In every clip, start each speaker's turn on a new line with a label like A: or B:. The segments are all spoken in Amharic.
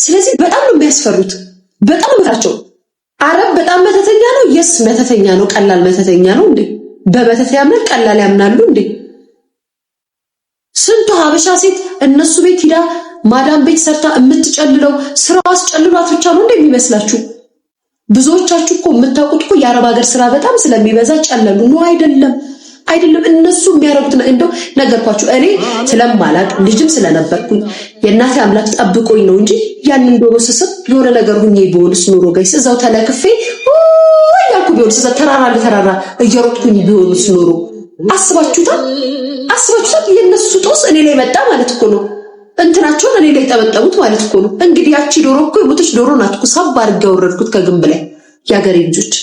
A: ስለዚህ በጣም ነው የሚያስፈሩት። በጣም መታቸው አረብ በጣም መተተኛ ነው። የስ መተተኛ ነው። ቀላል መተተኛ ነው እንዴ? በመተት ያምናል። ቀላል ያምናሉ እንዴ? ስንቱ ሀበሻ ሴት እነሱ ቤት ሂዳ ማዳም ቤት ሰርታ የምትጨልለው ስራው አስጨልሏት ብቻ ነው እንደሚመስላችሁ? ብዙዎቻችሁ እኮ የምታውቁት እኮ የአረብ ሀገር ስራ በጣም ስለሚበዛ ጨለሉ ነው። አይደለም እነሱ የሚያረጉት እንደው ነገርኳችሁ። እኔ ስለማላቅ ልጅም ስለነበርኩኝ የእናቴ አምላክ ጠብቆኝ ነው እንጂ ያንን ዶሮ ስስብ የሆነ ነገር ሁኜ ቢሆንስ ኑሮ ጋይስ እዛው ተለክፌ ያልኩ ቢሆንስ እዛ ተራራ እየሮጥኩኝ ቢሆንስ ኑሮ አስባችሁታል? የነሱ ጦስ እኔ ላይ መጣ ማለት እኮ ነው። እንትናቸውን እኔ ላይ ጠበጠቡት ማለት እኮ ነው። እንግዲህ ያቺ ዶሮ እኮ የሞተች ዶሮ ናት እኮ ሳብ አድርጌ ያወረድኩት ከግንብ ላይ። ያገሬ ልጆች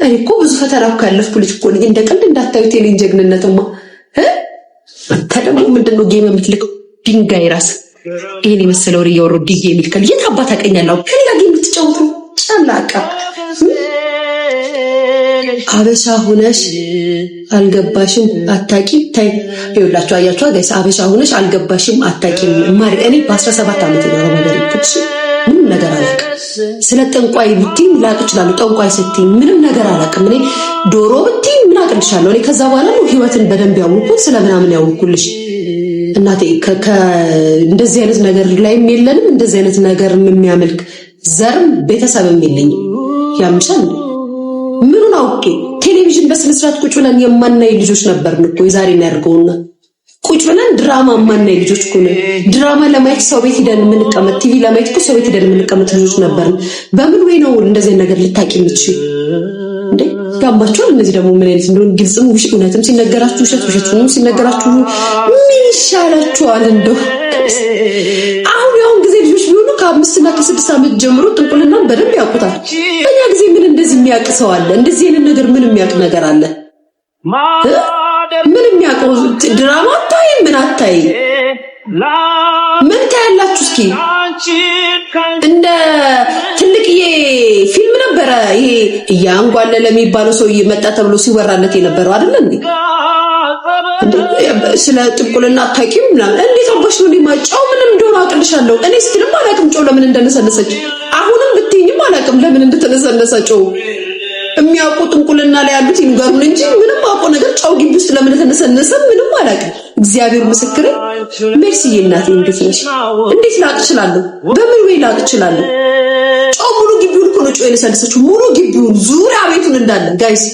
A: እኔ እኮ ብዙ ፈተና እኮ ያለፍኩ ልጅ እኮ ነኝ። እንደ ቀልድ እንዳታዩት የኔን ጀግንነትማ። አንተ ደግሞ ምንድነው ጌም የምትልከው ድንጋይ ራስ ይሄን የመሰለ ወሬ እያወራሁ ዲጄ የሚልከል የት አባት አቀኛለሁ? ከሌላ ጌም የምትጫወቱ ጨላቃ አበሻ ሆነሽ አልገባሽም አታቂም። ታይ ይኸውላችሁ አያችሁ ጋይስ አበሻ ሆነሽ አልገባሽም አታቂም። ማር እኔ በ17 ዓመት ነው ነገር ይጥሽ ምንም ነገር አላውቅም። ስለ ጠንቋይ ብትይኝ ላቅ እችላለሁ። ጠንቋይ ስትይኝ ምንም ነገር አላውቅም። እኔ ዶሮ ብትይኝ ምን አቅልሻለሁ? እኔ ከዛ በኋላ ነው ህይወትን በደንብ ያውቁት ስለምናምን ያውቁልሽ እናቴ። እንደዚህ አይነት ነገር ላይም የለንም። እንደዚህ አይነት ነገር የሚያመልክ ዘርም ቤተሰብም የለኝም። ያምሻል ምኑን አውቄ ቴሌቪዥን በስነ ስርዓት ቁጭ ብለን የማናይ ልጆች ነበርን እኮ የዛሬ እናርገውና ቁጭ ብለን ድራማ የማናይ ልጆች እኮ ነው። ድራማ ለማየት ሰው ቤት ሄደን የምንቀመጥ ቲቪ ለማየት እኮ ሰው ቤት ሄደን የምንቀመጥ ልጆች ነበርን። በምን ወይ ነው እንደዚህ ነገር ልታቂ የምትችል እንዴ? ጋባችኋል። እነዚህ ደግሞ ምን አይነት እንደሆነ ግልጽም እውነትም ሲነገራችሁ ውሸትም ሲነገራችሁ ምን ይሻላችኋል? እንደው አሁን ያው ጊዜ ልጆች ቢሆኑ ከ5 እና ከ6 ዓመት ጀምሮ ጥንቁልናን በደንብ ያውቁታል። በእኛ ጊዜ ምን እንደዚህ የሚያውቅ ሰው አለ? እንደዚህ አይነት ነገር ምን የሚያውቅ ነገር አለ? ምን የሚያውቀው ድራማ አታይ ምን አታይ ምን ታያላችሁ? እስኪ እንደ ትልቅዬ ፊልም ነበረ ይሄ እያንጓለለ የሚባለው ሰው መጣ ተብሎ ሲወራለት የነበረው አይደል እንዴ? ስለ ጥንቁልና አታውቂም ምናምን እንዴት አባሽ ነው ሊማጫው ምንም እንደሆነ አቅልሻለሁ። እኔ ስትልም አላውቅም ጮው ለምን እንደነሰነሰች። አሁንም ብትይኝም አላውቅም ለምን እንደተነሰነሰ ጮው። የሚያውቁ ጥንቁልና ላይ ያሉት ይንገሩን እንጂ ምንም አውቆ ነገር ጫው ግቢ ውስጥ ለምን እንደተነሰነሰ ምንም አላውቅም። እግዚአብሔር ምስክሬ። ሜርሲዬ እናቴ እንዴት ነሽ? እንዴት ላቅ እችላለሁ? በምን ወይ ላቅ እችላለሁ? ጫው ሙሉ ግቢውን እኮ ነው ጫው የነሰነሰችው። ሙሉ ግቢውን ዙሪያ ቤቱን እንዳለ ጋይስ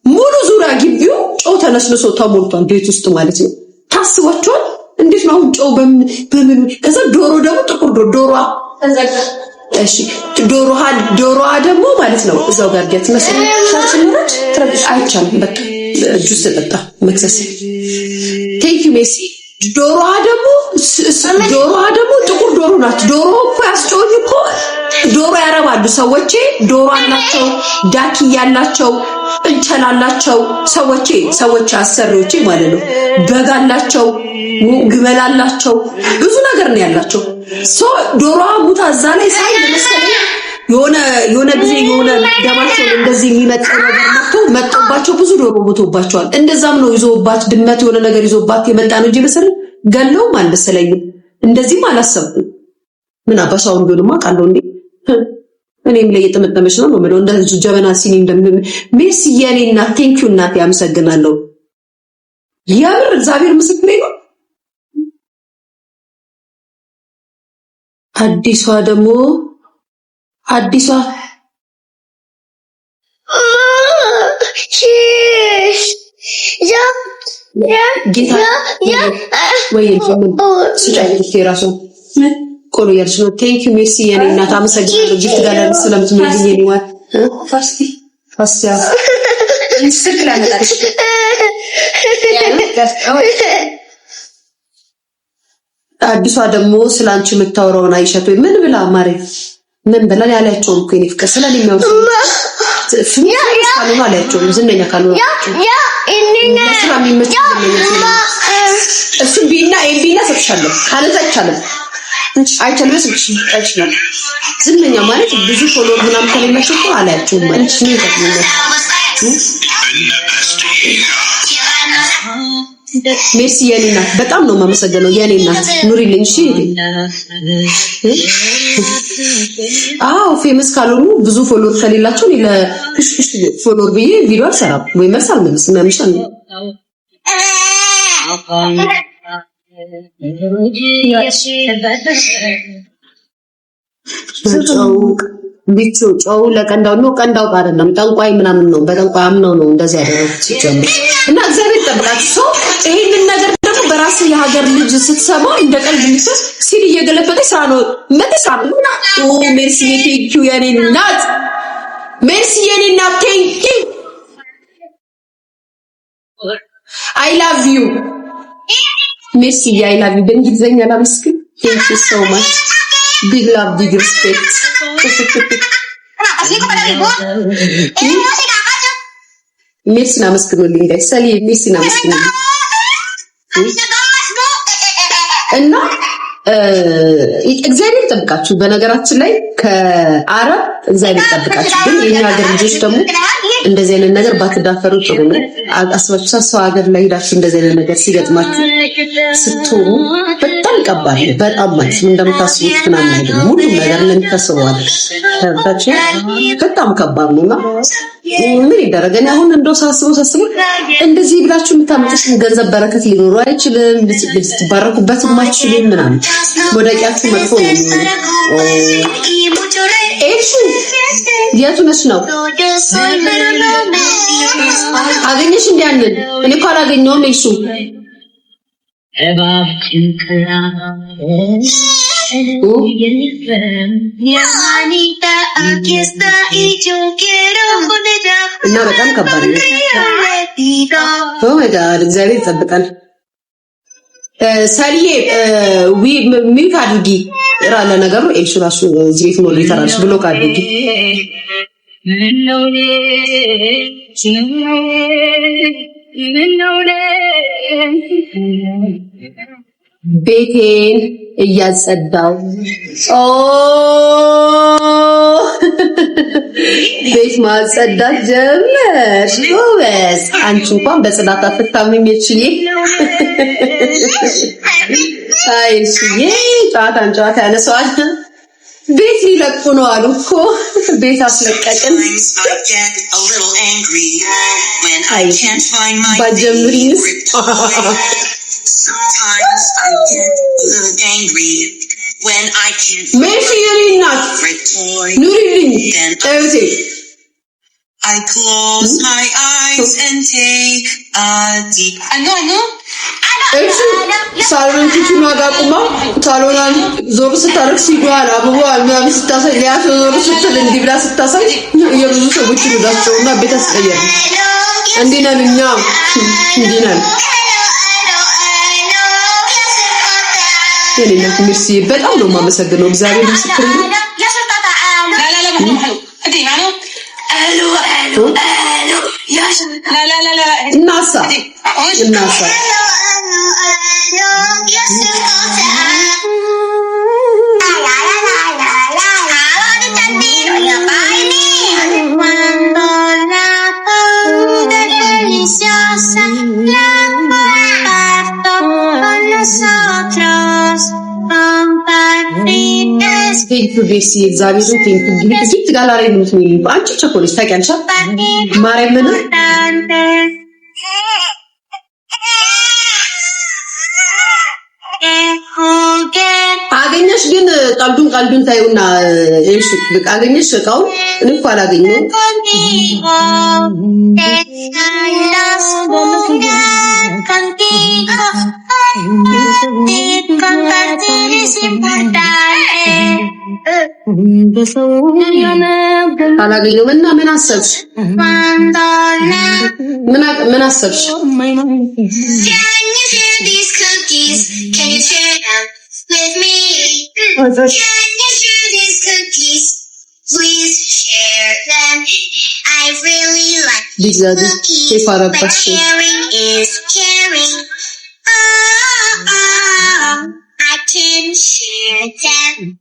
A: ሙሉ ዙሪያ ግቢው ጫው ተነስንሶ ተሞልቷል ቤት ውስጥ ማለት ነው። ታስባችኋል? እንዴት ነው አሁን ጫው በምን ከዛ ዶሮ ደግሞ ጥቁር ዶሮዋ ተዘጋ። እሺ ዶሮዋ ደግሞ ማለት ነው እዛው ጋር ገት መስሎታችሁት ትረብሽ አይቻልም። በቃ ጁስ ተጠጣ መክሰስ ቴንክ ዩ ሜሲ። ዶሮዋ ደግሞ ጥቁር ዶሮ ናት። ዶሮ እኮ ያስጮኝ እኮ ዶሮ ያረባሉ ሰዎቼ። ዶሮ አላቸው፣ ዳኪ ያላቸው፣ እንቸላላቸው ሰዎቼ አሰሪዎቼ ማለት ነው። በጋላቸው፣ ግመላላቸው፣ ብዙ ነገር ነው ያላቸው። ዶሮዋ ሙታ እዛ ላይ ሳይ ለምሳሌ የሆነ ጊዜ የሆነ ደማቸው እንደዚህ የሚመጣ ነገር መጥቶባቸው ብዙ ዶሮ ሞቶባቸዋል። እንደዛም ነው ይዞባት ድመት የሆነ ነገር ይዞባት የመጣ ነው እንጂ መሰለኝ ገለውም አልመሰለኝም። እንደዚህም አላሰብኩም። ምን አባሻውን ቢሆንማ ቃለው እንዴ እኔም ላይ የተመጠመች ነው ማለት ነው። እንደ ጀበና ሲኒ እንደምን ሜርሲ የኔ እና ቴንክ ዩ እናቴ አመሰግናለሁ። ያምር እግዚአብሔር ምስክሬ ነው። አዲሷ ጌታ ወይ ራሱ ቆሎ ያልሽ ነው። ቴንክ ዩ ሜርሲ የኔ እናት አመሰግናለሁ። ጊፍት ጋር ስለምትመልኝ የኔዋት ፋስቲያ ስልክ ላይ መጣች። አዲሷ ደግሞ ስላንቺ የምታወራውን አይሸቱ ምን ብላ ማሬ ምን ብላ ያላቸው እኮ የኔ ፍቅር ስለኔ የሚያወሩ ካልሆነ አላቸው ዝነኛ ካልሆነ ስራ የሚመች እሱ ቢና ሰጥሻለሁ ካለዛ አይቻልም። አይቻልም አይቻልም። ዝነኛ ማለት ብዙ ፎሎወር ምናምን ከሌላቸው እኮ አላያቸውም ማለት ነው። ሜርሲ የኔ እናት በጣም ነው የማመሰግነው። የኔ እናት ኑሪልኝ። እሺ አዎ ፌመስ ካልሆኑ ብዙ ፎሎወር ከሌላቸው ለክሽክሽ ፎሎወር ብዬ ቪዲዮ አልሰራም ወይ መልስ አልመልስም። ያምሻል ቢቹ ጨው ለቀንዳው ነው። ቀንዳው አይደለም ጠንቋይ ምናምን ነው። በጠንቋይ አምነው ነው እንደዚህ ያደረጉት ሲጀምር እና እግዚአብሔር ይጠብቃችሁ። ሰው ይሄንን ነገር ደግሞ በራስ የሀገር ልጅ ስትሰማ እንደ ቀልድ የሚሰስ ሲል እየገለበጠች ስራ ነው መተሳብ ኦ ሜርሲ ቴንክ ዩ የኔ እናት ሜርሲ የኔ እናት ቴንክ ዩ አይ ላቭ ዩ ሜርሲ አይ ላቭ ዩ በእንግሊዝኛ ላመስግን ቴንክ ዩ ሶ ማች ቢግ ላቭ ቢግ ሪስፔክት ሜርሲን አመስግኑልኝ ጋር ሰሊ ሜርሲን አመስግኑልኝ እና እግዚአብሔር ይጠብቃችሁ። በነገራችን ላይ ከአረብ እግዚአብሔር ይጠብቃችሁ። ግን የኛ ሀገር ልጆች ደግሞ እንደዚህ አይነት ነገር ባትዳፈሩ ጥሩ ነው። አስባችሁ ሰው ሀገር ላይ ሄዳችሁ እንደዚህ አይነት ነገር ሲገጥማችሁ ስትሆኑ በጣም ከባድ ነው። በጣም ማለት ነው እንደምታስቡት ምናምን አይደለም። ሁሉም ነገር ለምታስበዋል ታውቃችሁ በጣም ከባድ ነውና ምን ይደረጋል? አሁን እንደው ሳስበው እንደዚህ ብላችሁ የምታመጡት ገንዘብ በረከት ሊኖሩ አይችልም። ልትባረኩበት የማትችሉም ምናምን ወደቂያችሁ መጥፎ ነው የሚሆነው። እሺ የቱ ነሽ ነው አገኘሽ? እንዲያንን እኔ እኮ አላገኘሁም። እሺ እና በጣም ከባድ ነው። ኦ ማይ ጋድ እግዚአብሔር ይጠብቃል። ሰልዬ ሚዩት አድርጊ ለነገሩ ኤልሹ ራሱ ዝሬት ነው ሊተራልሽ ብሎክ አድርጊ። ቤቴን እያጸዳው ቤት ማጸዳት ጀመርሽ ጎበዝ። አንቺ እንኳን በጽዳት አትታምኝ እቺዬ። አይ እቺዬ ጨዋታን ጨዋታ ያነሳዋል። ቤት ሊለቁ ነው አሉ እኮ ቤት አስለቀቅን። አይ ባጀምሪንስ Sometimes I get a little angry when I can't I close my eyes and take a deep I know ሳሎን ኪቹን አጋቁማ ሳሎናን ዞር ስታረግ ሲጓል አብቧል ምናምን ስታሳይ ሊያት ዞር ስትል እንዲህ ብላ ስታሳይ የብዙ ሰዎች ልዳቸውና ቤት አስቀየረ። እንዲህ ነን እኛ እንዲህ ነን። የኔ እናት ሜርሲ በጣም ነው የማመሰግነው። እግዚአብሔር ምስክር ነው። እናሳ ቴንክ ዩ ቤሲ እግዚአብሔር ቴንክ ዩ ግፊት ጋላሪ ነው የሚል አንቺ ቸኮሌት ታውቂያለሽ ማርያምን አገኘሽ። ግን ቀልዱን ታዩና እሺ በቃ አገኘሽ እቃው እኔ እኮ አላገኘሁም። አላገኘሁም እና ምን አሰብሽ? ምን አሰብሽ? Can you share them with me? Can you share these cookies? Please share them. I really like cookies, but sharing is caring. I can share them.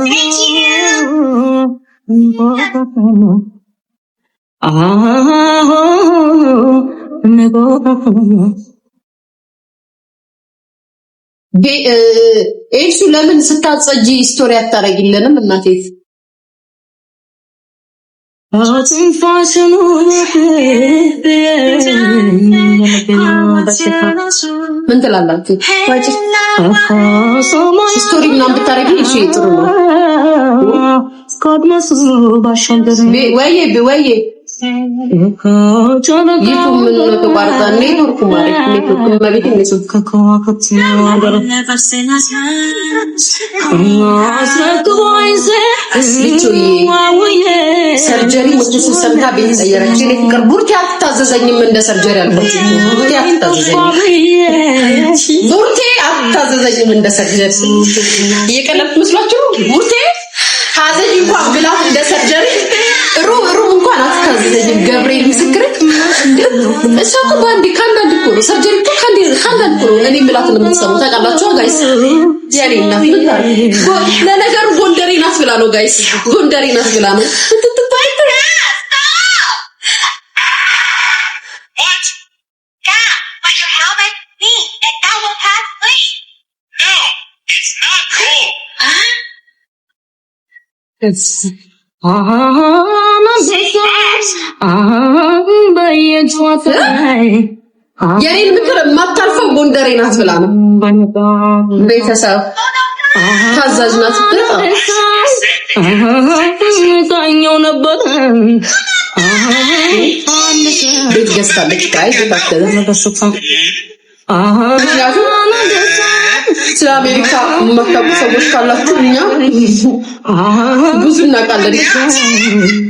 A: Thank you. እሱ ለምን ስታጸጂ ስቶሪ አታረጊልንም እናቴ? ምን ትላላችሁ? ስቶሪ ምናምን ብታረጊ እሺ ጥሩ ነው። ወይ ሰርጀሪ ሙትስ ሰምታ ቤት ቀየረች። ለፍቅር ቡርቴ አትታዘዘኝም እንደ ሰርጀሪ አልኩት። ቡርቴ አትታዘዘኝም እንደ ሰርጀሪ እየቀለድኩ መስሏችሁ? ቡርቴ ታዘኝ እንኳን ብላት እንደ ሰርጀሪ ሩም እንኳን አትታዘዘኝም። ገብርኤል ምስክር እሷ እኮ ባንዲ ካንዳንድ እኮ ነው ሰርጀሪ እኮ ካንዳንድ እኮ ነው። እኔ ብላት ነው የምትሰሙት ታውቃላችሁ ጋይስ። ያኔ እናት ለነገሩ ጎንደሬ ናት ብላ ነው ጋይስ፣ ጎንደሬ ናት ብላ ነው። የኔን ምክር የማታልፈው ጎንደሬ ናት ብላ ነው። ቤተሰብ ታዛዥ ናት ብላ ታኛው ነበር። ቤት ገዝታለች ጋይስ ስለ አሜሪካ የማታውቁ ሰዎች ካላችሁ እኛ ብዙ እናውቃለን።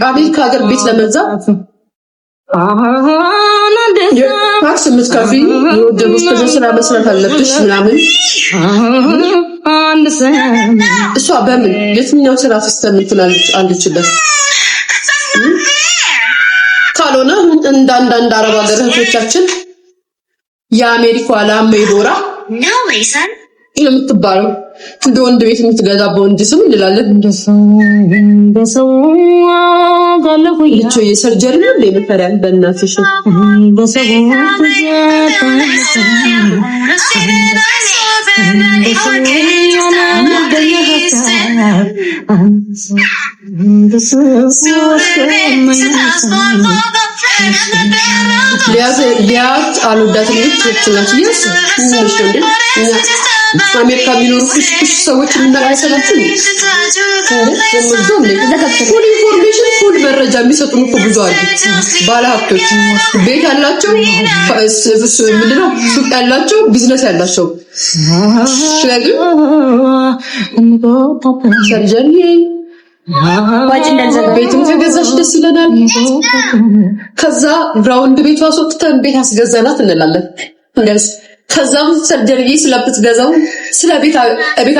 A: አሜሪካ ሀገር ቤት ለመግዛት ታክስ የምትከፊ የወደቡት ስራ መስራት አለብሽ ምናምን። እሷ በምን የትኛው ስራ ሲስተም ትላለች አለችበት። ካልሆነ እንዳንዳንድ አረብ ሀገር እህቶቻችን የአሜሪካ ላሜዶራ የምትባለው እንደ ወንድ ቤት የምትገዛ በወንድ ስም እንላለን። እንደሰው ጋለፈው ልጅ የሰርጀሪ ነው ለምፈራን በእናትሽ እንደሰው ሊያት አልወዳትም ልትችላችሁ አሜሪካ ቢኖሩ ኩሽ ሰዎች እንደማይሰለችው ፉል ኢንፎርሜሽን ፉል መረጃ የሚሰጡን እኮ ብዙ አሉ። ባለሀብቶች ቤት ያላቸው ምንድነው ሱቅ ያላቸው ቢዝነስ ያላቸው ስለዚህ ሰርጀሪ ቤትም ከገዛሽ ደስ ይለናል። ከዛ ግራውንድ ቤቷ አስወጥተን ቤት አስገዛናት እንላለን እንደዚህ። ከዛም ሰርጀሪ ስለብትገዛው ስለ ቤት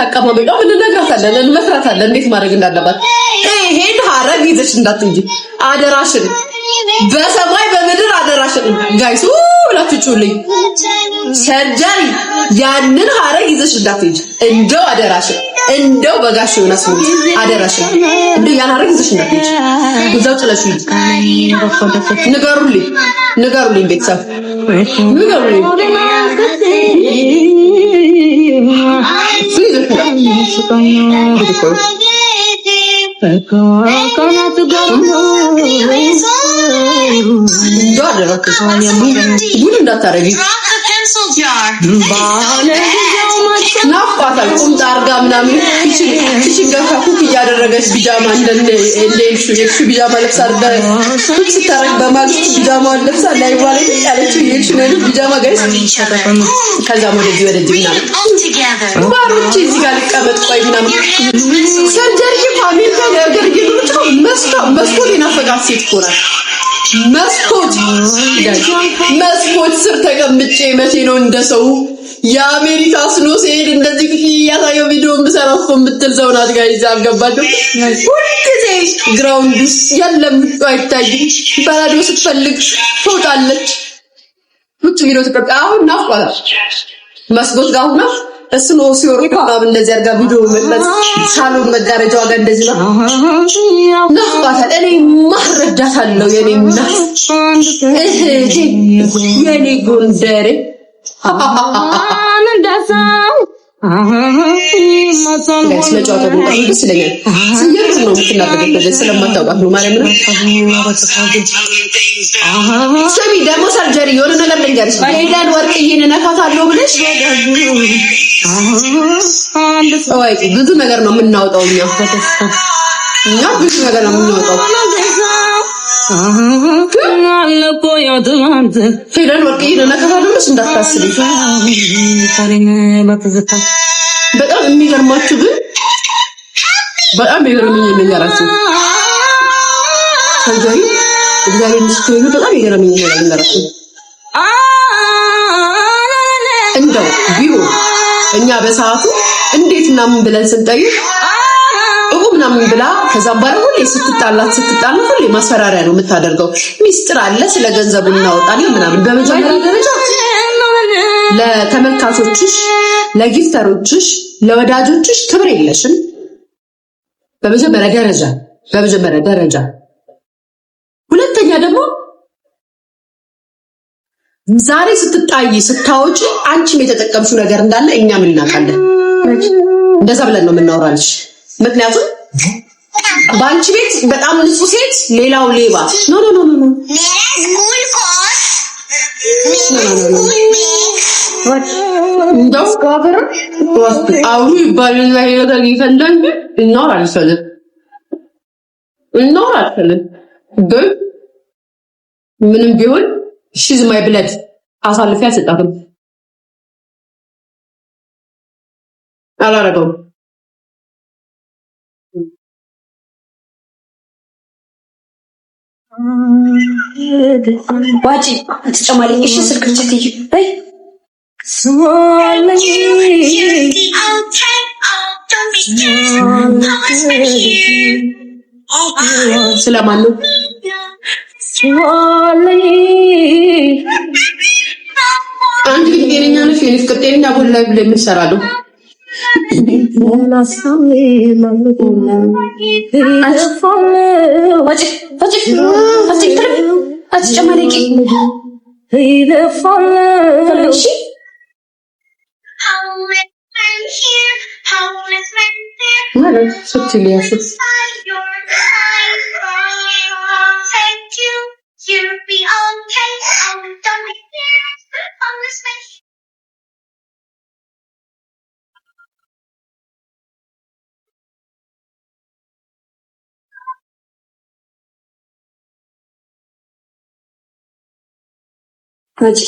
A: አቀማመጥ ነው እንነግራታለን፣ እንመክራታለን እንዴት ማድረግ እንዳለባት። ይሄን ሀረግ ይዘሽ እንዳትንጂ አደራሽን፣ በሰማይ በምድር አደራሽን ጋይስ ብላችሁልኝ። ሰርጀሪ ያንን ሀረግ ይዘሽ እንዳትንጂ እንደው አደራሽን፣ እንደው በጋሽ ሆነስ አደራሽን፣ እንደው ያን ሀረግ ይዘሽ እንዳትንጂ እዛው ጥለሽ ንገሩልኝ ቤተሰብ ንገሩልኝ። ናፍቋታል ቁምጣ አርጋ ምናምን ኪችን ገብታ ኩክ እያደረገች ቢጃማ እንደሌልሹ የክሹ ቢጃማ ለብሳ ኩክ ስታረግ በማግስቱ ቢጃማ ለብሳ ላይ ዋለ ያለችው የክሹ ነው ቢጃማ ጋይስ። ከዛም ወደዚህ ምናምን ባሮች እዚህ ጋር ልቀመጥ ቆይ ምናምን ሰርጀሪ ፋሚሊ ነገር ይሉት መስኮት የናፈቃት ሴት እኮ ናት። መስኮት ስር ተቀምጬ መቼ ነው እንደሰው የአሜሪካ ስኖ ሲሄድ እንደዚህ ያሳየው ቪዲዮ ምሰራው የምትል ሰው ናት ጋይዝ። አልገባችሁ? ሁልጊዜ ግራውንድ ውስጥ የለም አይታይም። በራዲዮ ስትፈልግ ትወጣለች። ቁጭ ቪዲዮ ተቀጣ። አሁን ናፍቋታል መስኮት ጋር ሆና እሱ ነው ሲወርቅ ምናምን እንደዚህ አድርጋ ቪዲዮ መለስ ሳሎን መጋረጃዋ ጋር እንደዚህ ነው ናፍቃታል። እኔ ማረዳታለሁ የኔ እናት የኔ ጎንደሬ ስለጨዋታ ደስ ይለኛል። ስየር ነው የምትናገረው ስለማታውቃት ነው ማለት ነው። ስሚ ደግሞ ሰርጀሪ የሆነ ነገር ልንገርሽ፣ ሄዳን ወርቅዬን እነካታለሁ ብለሽ ወይ ብዙ ነገር ነው የምናወጣው እኛ ብዙ ነገር ነው የምናወጣው። ሄደን ወርቅዬን እነካታለሁ ብለሽ እንዳታስቢ። በጣም የሚገርማችሁ ግን በጣም የሚገርመኝ ነገራችሁ ሰርጀሪ እግዚአብሔር ምስክሬ ነው። በጣም የሚገርመኝ ነገራችሁ እንደው ቢሆን እኛ በሰዓቱ እንዴት ምናምን ብለን ስንጠይቅ ምናምን ብላ ከዛም በኋላ ሁሌ ስትጣላ ሁሌ ማስፈራሪያ ነው የምታደርገው። ሚስጥር አለ ስለ ገንዘቡ እናወጣለን ምናምን። በመጀመሪያ ደረጃ ለተመልካቾችሽ፣ ለጊፍተሮችሽ፣ ለወዳጆችሽ ክብር የለሽም። በመጀመሪያ ደረጃ ሁለተኛ ደግሞ ዛሬ ስትጣይ ስታወጪ አንቺም የተጠቀምሽው ነገር እንዳለ እኛም እናውቃለን። እንደዛ ብለን ነው የምናወራልሽ። ምክንያቱም በአንቺ ቤት በጣም ንጹህ ሴት ሌላው ሌባ ኖ እንደው ጋር አሁን ይባልና ነገር ይፈንዳል። እናወራለን ግን ምንም ቢሆን ሺዝ ማይ ብለድ አሳልፌ አልሰጣትም፣ አላረገውም። ዋጪ ተጨማሪ እሺ ስልክ ልጅ አይ ስለማን ነው አንድ ጊዜኛ ነው ፊልም ከጤና ሁላ ብለ የምትሰራለው Hadi.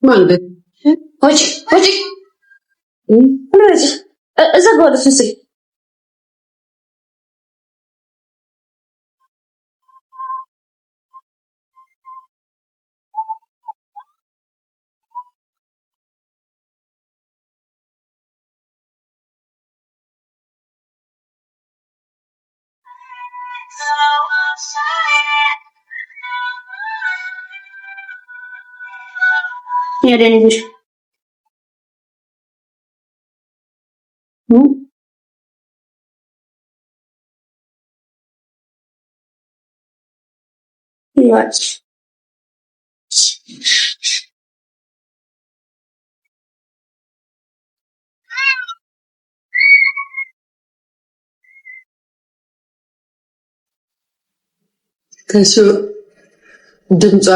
A: Manda. Hadi. Hadi. Agora, Susi. Ya denedir. Yavaş. ከሱ ድምጿ